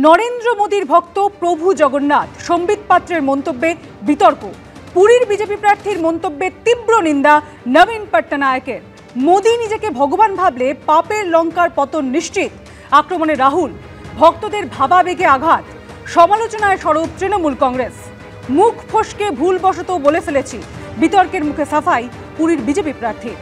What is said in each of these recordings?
নরেন্দ্র মোদীর ভক্ত প্রভু জগন্নাথ সম্বিত পাত্রের মন্তব্যে বিতর্ক। পুরীর বিজেপি প্রার্থীর মন্তব্যে তীব্র নিন্দা নবীন পট্টনায়কের। মোদী নিজেকে ভগবান ভাবলে পাপের লঙ্কার পতন নিশ্চিত। আক্রমণে রাহুল। ভক্তদের ভাবাবেগে আঘাত। সমালোচনায় সরব তৃণমূল কংগ্রেস। মুখ ফসকে ভুলবশত বলে ফেলেছি, বিতর্কের মুখে সাফাই পুরীর বিজেপি প্রার্থী।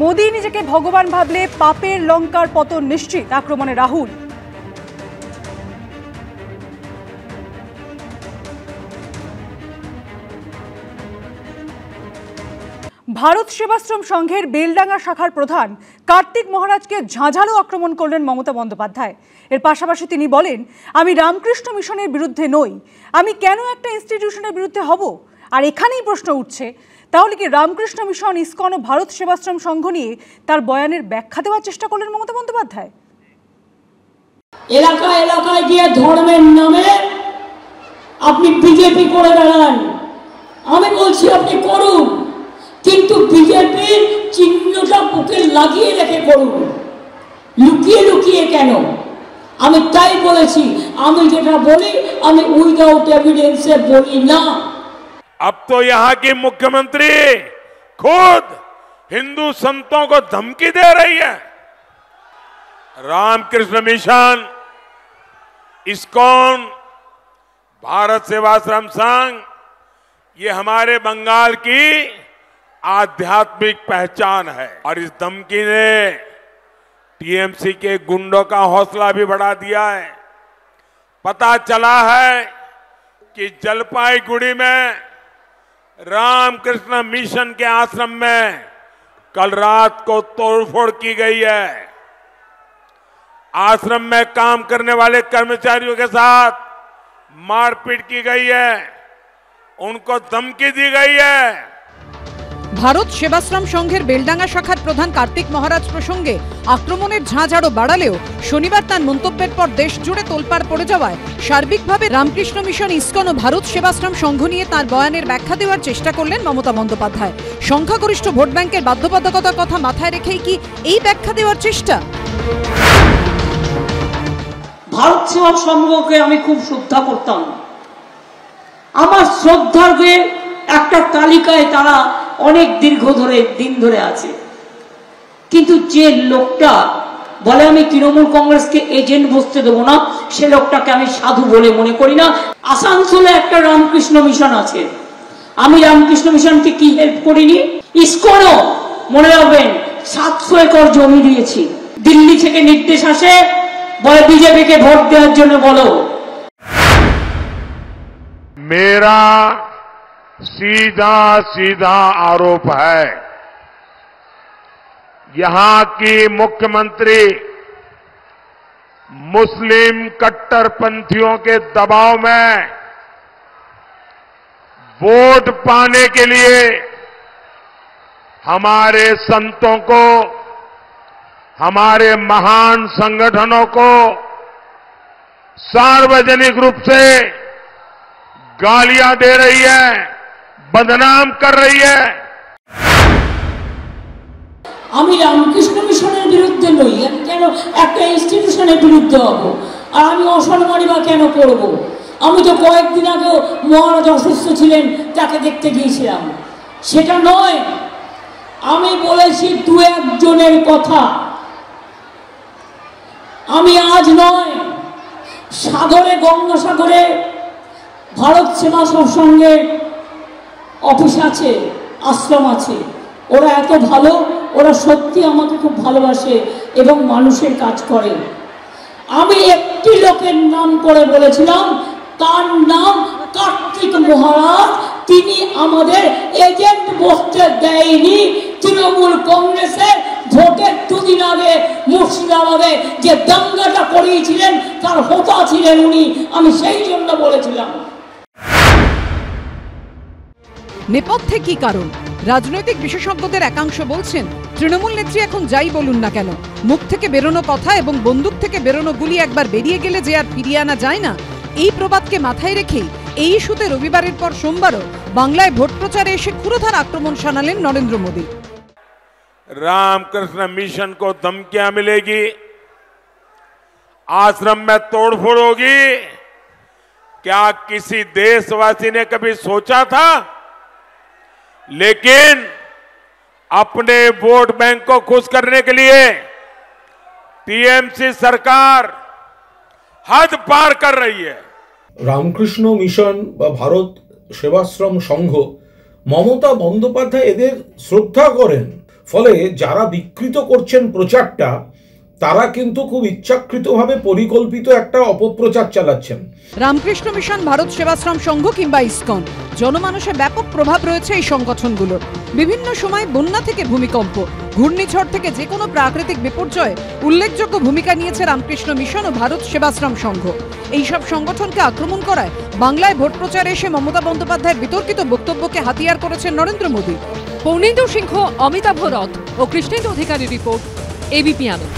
মোদী নিজেকে ভগবান ভাবলে পাপের লঙ্কার পতন নিশ্চিত। আক্রমণে রাহুল। ভারত সেবাশ্রম সংঘের বেলডাঙ্গা শাখার প্রধান কার্তিক মহারাজকে ঝাঁঝালো আক্রমণ করলেন মমতা বন্দ্যোপাধ্যায়। এর পাশাপাশি তিনি বলেন, আমি রামকৃষ্ণ মিশনের বিরুদ্ধে নই, আমি কেন একটা ইনস্টিটিউশনের বিরুদ্ধে হব? আর এখানেই প্রশ্ন উঠছে, তাহলে কি রামকৃষ্ণ মিশন, ইসকন ও ভারত সেবাশ্রম সংঘ নিয়ে তার বয়ানের ব্যাখ্যা দেওয়ার চেষ্টা করলেন মমতা বন্দ্যোপাধ্যায়? এলাকা এলাকায় গিয়ে ধর্মের নামে আপনি বিজেপি করে বেড়ান। আমি বলছি আপনি করুন, কিন্তু বিজেপির চিহ্নটা বুকে লাগিয়ে রেখে করুন, লুকিয়ে লুকিয়ে কেন? আমি তাই বলেছি, আমি যেটা বলি আমি উইদাউট এভিডেন্সে বলি না। अब तो यहाँ की मुख्यमंत्री खुद हिंदू संतों को धमकी दे रही है। रामकृष्ण मिशन, इस्कॉन, भारत सेवाश्रम संघ, ये हमारे बंगाल की आध्यात्मिक पहचान है। और इस धमकी ने टीएमसी के गुंडों का हौसला भी बढ़ा दिया है। पता चला है कि जलपाईगुड़ी में रामकृष्ण मिशन के आश्रम में कल रात को तोड़फोड़ की गई है। आश्रम में काम करने वाले कर्मचारियों के साथ मारपीट की गई है, उनको धमकी दी गई है। ভারত সেবাশ্রম সংঘের বেলডাঙ্গা শাখার প্রধান কার্তিক মহারাজ প্রসঙ্গে আক্রমণের ঝাঁঝ আরো বাড়ালেও শনিবার তার মন্তব্যের পর দেশ জুড়ে তোলপাড় পড়ে যাওয়ায় সার্বিকভাবে রামকৃষ্ণ মিশন, ইসকন ও ভারত সেবাশ্রম সংঘ নিয়ে তার বয়ানের ব্যাখ্যা দেওয়ার চেষ্টা করলেন মমতা বন্দ্যোপাধ্যায়। সংখ্যাগরিষ্ঠ ভোট ব্যাংকের বাধ্যবাধকতার কথা মাথায় রেখেই কি এই ব্যাখ্যা দেওয়ার চেষ্টা? ভারত সেবা সংঘকে আমি খুব শ্রদ্ধা করতাম। আমার শ্রদ্ধার্ঘের একটা তালিকায় তারা অনেক দিন ধরে আছে, কিন্তু যে লোকটা বলে আমি তৃণমূল কংগ্রেসকে এজেন্ট বসতে দেবো না, সে লোকটাকে আমি সাধু বলে মনে করি না। আসানসোলে একটা রামকৃষ্ণ মিশন আছে, আমি রামকৃষ্ণ মিশনকে কি হেল্প করিনি? ইসকনও মনে রাখবেন 700 একর জমি দিয়েছি। দিল্লি থেকে নির্দেশ আসে, বলে বিজেপিকে ভোট দেওয়ার জন্য বলো। मेरा सीधा सीधा आरोप है, यहां की मुख्यमंत्री मुस्लिम कट्टरपंथियों के दबाव में वोट पाने के लिए हमारे संतों को, हमारे महान संगठनों को सार्वजनिक रूप से गालियां दे रही है, बदनाम कर रही है। আমি রামকৃষ্ণ মিশনের বিরুদ্ধে নই, আমি কেন একটা ইনস্টিটিউশনের বিরুদ্ধে হব? আর আমি অসম্মানী বা কেন করব? আমি তো কয়েকদিন আগেও মহারাজ অসুস্থ ছিলেন, তাকে দেখতে গিয়েছিলাম। সেটা নয়, আমি বলেছি দু একজনের কথা। আমি আজ নয়, সাগরে, গঙ্গাসাগরে ভারত সেবাশ্রম সংঘের অফিস আছে, আশ্রম আছে। ওরা এত ভালো, ওরা সত্যি আমাকে খুব ভালোবাসে এবং মানুষের কাজ করে। আমি একটি লোকের নাম করে বলেছিলাম, তার নাম কার্তিক মহারাজ। তিনি আমাদের এজেন্ট বসতে দেয়নি। তৃণমূল কংগ্রেসের ভোটের দুদিন আগে মুর্শিদাবাদে যে দাঙ্গাটা করিয়েছিলেন তার হোতা ছিলেন উনি, আমি সেই জন্য বলেছিলাম। নেপথ্যে কি কারণ? রাজনৈতিক বিশেষজ্ঞদের একাংশ বলছেন, তৃণমূল নেত্রী এখন যাই বলুন না কেন, মুখ থেকে বেরোনো কথা এবং বন্দুক থেকে বেরোনো গুলি একবার বেরিয়ে গেলে যে আর ফিরিয়ে আনা যায় না, এই প্রবাদকে মাথায় রেখেই এই ইস্যুতে রবিবারের পর সোমবারও বাংলায় ভোট প্রচারে এসে ক্ষুরধার আক্রমণ শানালেন নরেন্দ্র মোদী। रामकृष्ण मिशन को धमकियां मिलेगी, आश्रम में तोड़फोड़ होगी, क्या किसी देशवासी ने कभी सोचा था? लेकिन अपने वोट बैंक को खुश करने के लिए टीएमसी सरकार हद पार कर रही है। রামকৃষ্ণ মিশন বা ভারত সেবাশ্রম সংঘ মমতা বন্দ্যোপাধ্যায় এদের শ্রদ্ধা করেন, ফলে যারা বিকৃত করছেন প্রচারটা তারা কিন্তু খুব ইচ্ছাকৃতভাবে পরিকল্পিত একটা অপপ্রচার চালাচ্ছেন। রামকৃষ্ণ মিশন, ভারত সেবাশ্রম সংঘ কিংবা ইসকন, জনমানসে ব্যাপক প্রভাব রয়েছে এই সংগঠনগুলোর। বিভিন্ন সময় বন্যা থেকে ভূমিকম্প, ঘূর্ণিঝড় থেকে যে কোনো প্রাকৃতিক বিপর্যয়ে উল্লেখযোগ্য ভূমিকা নিয়েছে রামকৃষ্ণ মিশন ও ভারত সেবাশ্রম সংঘ। এইসব সংগঠনকে আক্রমণ করায় বাংলায় ভোট প্রচারে এসে মমতা বন্দ্যোপাধ্যায়ের বিতর্কিত বক্তব্যকে হাতিয়ার করেছেন নরেন্দ্র মোদী। পৌর্ণেন্দু সিংহ, অমিতাভ রথ ও কৃষ্ণেন্দু অধিকারী রিপোর্ট, এবিপি আনন্দ।